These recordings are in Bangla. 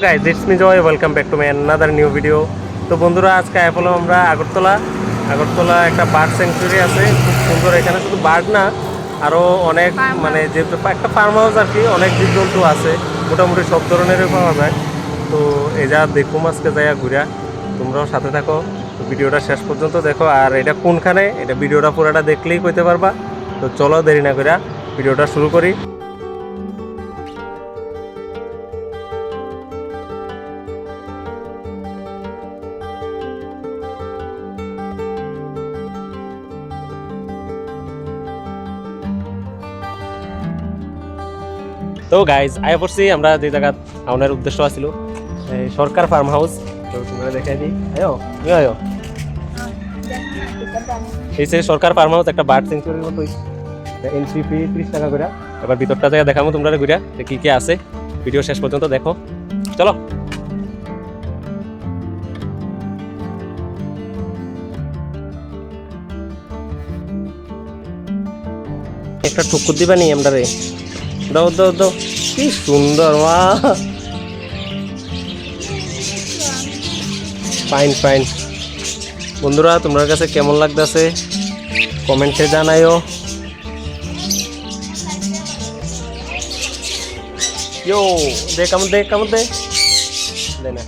Guys it's me Joy, welcome back to my another new video. তো বন্ধুরা, আজকে আইফলো আমরা আগরতলা একটা বার্ড স্যাংচুরি আছে, খুব সুন্দর। এখানে শুধু বার্ড না, আরও অনেক মানে যে একটা ফার্ম হাউস আর কি, অনেক জীবজন্তু আছে, মোটামুটি সব ধরনেরই পাওয়া যায়। তো এই যা দেখুম আজকে যাইয়া ঘুরা, তোমরাও সাথে থাকো, তো ভিডিওটা শেষ পর্যন্ত দেখো। আর এটা কোনখানে, এটা ভিডিওটা পুরোটা দেখলেই কইতে পারবা। তো চলো দেরি না করে ভিডিওটা শুরু করি। তো গাইজ আয় পড়ছি আমরা যে জায়গা আউনের উদ্দেশ্য আছিল, সরকার ফার্ম হাউস। তো তোমরা দেখাই দিই, আয়ো এই যে সরকার ফার্ম হাউস, একটা বার্ড সেঞ্চুরির মতো। এন্ট্রি ফি 30 টাকা করে। এবার ভিতরটা জায়গা দেখাবো তোমরা ঘুরা, কি কি আছে। ভিডিও শেষ পর্যন্ত দেখো, চলো। একটা ঠুকুর দিবা নি আমরা রে, দাও দাও দাও, কি সুন্দর মা। Fine fine. বন্ধুরা, তোমার কাছে কেমন লাগতেছে কমেন্টে জানাইও। ইয়ো দে কামড় দে, কামড় দে, দে না।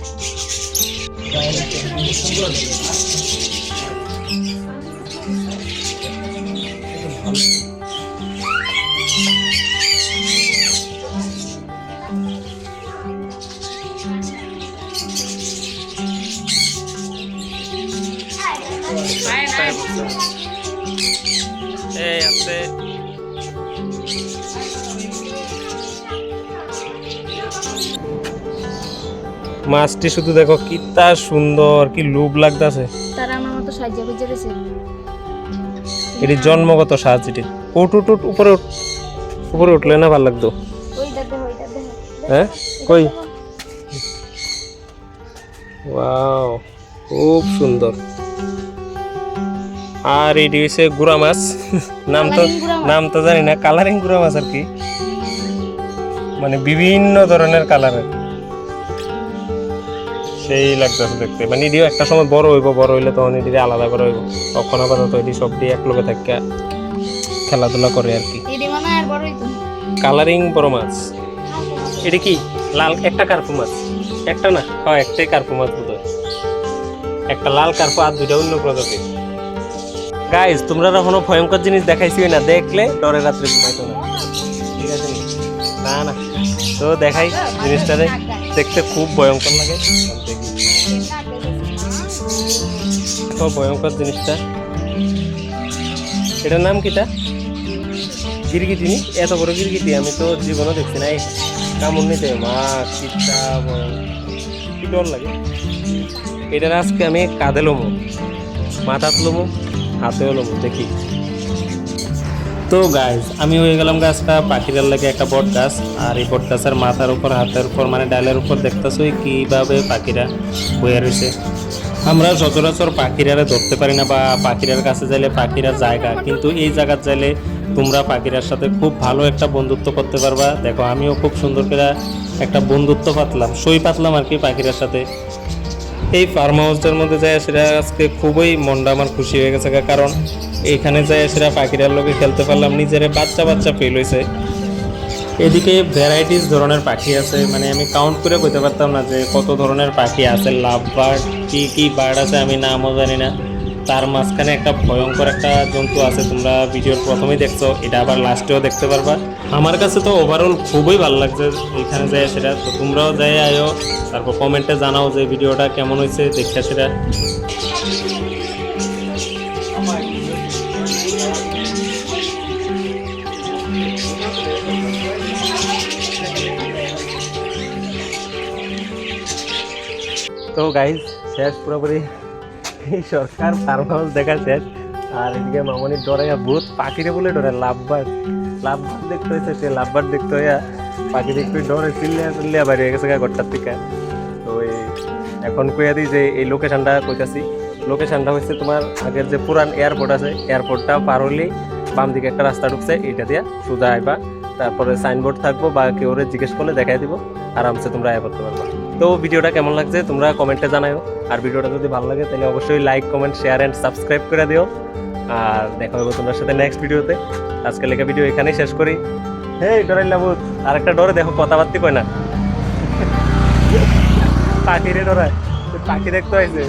এই আছে মাছটি, শুধু দেখো কি তা সুন্দর, কি লোভ লাগতেছে। তারা আমার মতো সাহায্য করে দিয়েছে। এটি জন্মগত সাজ। এটি উঠ উঠ উঠ, উপরে উঠ, উপরে উঠলে না ভালো লাগতো। হ্যাঁ কই, ওয়াও খুব সুন্দর। আর এটি হচ্ছে গুড়া মাছ, নাম তো জানি না, কালারিং গুড়া মাছ আর কি, মানে বিভিন্ন ধরনের কালারের, সেই লাগতেছে দেখতে। মানে এটিও একটা সময় বড় হইব, বড় হইলে তখন এটি আলাদা করে হইব। তখন আপাতত এটি সবটি এক লগে থাকে খেলাধুলা করে আর কি। কালারিং বড় মাছ। এটি কি লাল একটা কার্পু মাছ? একটা না, হ্যাঁ একটাই কার্পু মাছ বোধ হয়। একটা লাল কার্পু আর দুইটা অন্য প্রজাতির। গাইজ, তোমরা কখনো ভয়ঙ্কর জিনিস দেখাইছি না, দেখলে ডরে রাত্রে ঘুমাইতো না, ঠিক আছে? না না, তো দেখাই জিনিসটা, দেখতে খুব ভয়ঙ্কর লাগে। খুব ভয়ঙ্কর জিনিসটা। এটার নাম কিটা? গিরগিটি নি? এত বড় গিরগিটি আমি তো জীবনও দেখছি না। কামড় নিতে মা, কি ডর লাগে। এটার আজকে আমি কাঁধে লমো, মাথাত লমো, হাতেও লমো, দেখি। তো গাইজ, আমি হয়ে গেলাম গাছটা পাখিরার লাগে একটা বট গাছ। আর এই বট গাছের মাথার উপর, হাতের উপর, মানে ডালের উপর দেখতেছো কিভাবে পাখিরা বয়ে রয়েছে। আমরা সচরাচর পাখিরারে ধরতে পারি না, বা পাখিরার কাছে যাইলে পাখিরার জায়গা, কিন্তু এই জায়গার যাইলে তোমরা পাখিরার সাথে খুব ভালো একটা বন্ধুত্ব করতে পারবা। দেখো, আমিও খুব সুন্দর করে একটা বন্ধুত্ব পাতলাম, সই পাতলাম আর কি পাখিরার সাথে। এই ফার্ম হাউসটার মধ্যে যায় সেটা আজকে খুবই মনটা আমার খুশি হয়ে গেছে, কারণ এইখানে যায় সেটা পাখিরার লোকে খেলতে পারলাম, নিজের বাচ্চা বাচ্চা ফিল হয়েছে। এদিকে ভ্যারাইটিস ধরনের পাখি আছে, মানে আমি কাউন্ট করে কইতে পারতাম না যে কত ধরনের পাখি আছে। লাভ বার্ড, কি কি বার্ড আছে আমি নামও জানি না। তার মাঝখানে একটা ভয়ঙ্কর একটা জন্তু আছে, তোমরা ভিডিওর প্রথমেই দেখছো, এটা আবার লাস্টেও দেখতে পারবা। আমার কাছে তো ওভারঅল খুবই ভালো লাগছে এখানে যায় সেটা। তো তোমরাও যাই আয়ো, তারপর কমেন্টে জানাও যে ভিডিওটা কেমন হয়েছে দেখে সেটা। তো গাইজ, শেষ পুরোপুরি সরকার ফার্ম হাউস দেখা শেষ। আর এদিকে মামনির ডরে ভূত, পাখিরে বলে ডরে লাভবার্ড দেখতে হয়েছে, সে লাভবার্ড দেখতে হইয়া পাখি দেখতে ডরে চিল্লিয়া বাইরে হয়ে গেছে ঘরটার থেকে। তো এখন কইয়া দিই যে এই লোকেশনটা কইতাছি। লোকেশনটা হচ্ছে তোমার আগের যে পুরান এয়ারপোর্ট আছে, এয়ারপোর্টটা পার হলেই বাম দিকে একটা রাস্তা ঢুকছে, এইটা দিয়া সোজা আইবা তারপরে সাইনবোর্ড থাকবো বা কেউ জিজ্ঞেস করলে দেখাই দিব, আরামসে তোমরা আয়া করতে পারবে। তো ভিডিওটা কেমন লাগছে তোমরা কমেন্টে জানাও, আর ভিডিওটা যদি ভালো লাগে তাহলে অবশ্যই like comment share and subscribe করে দিও। আর দেখা হবে তোমার সাথে নেক্সট ভিডিওতে। আজকে লেখা ভিডিও এখানেই শেষ করি। হেই ডরাইলা ভূত, আরেকটা ডরে দেখো, কথাবার্তি কয় না, পাখিরে ডরায়, পাখি দেখতে হয়েছে।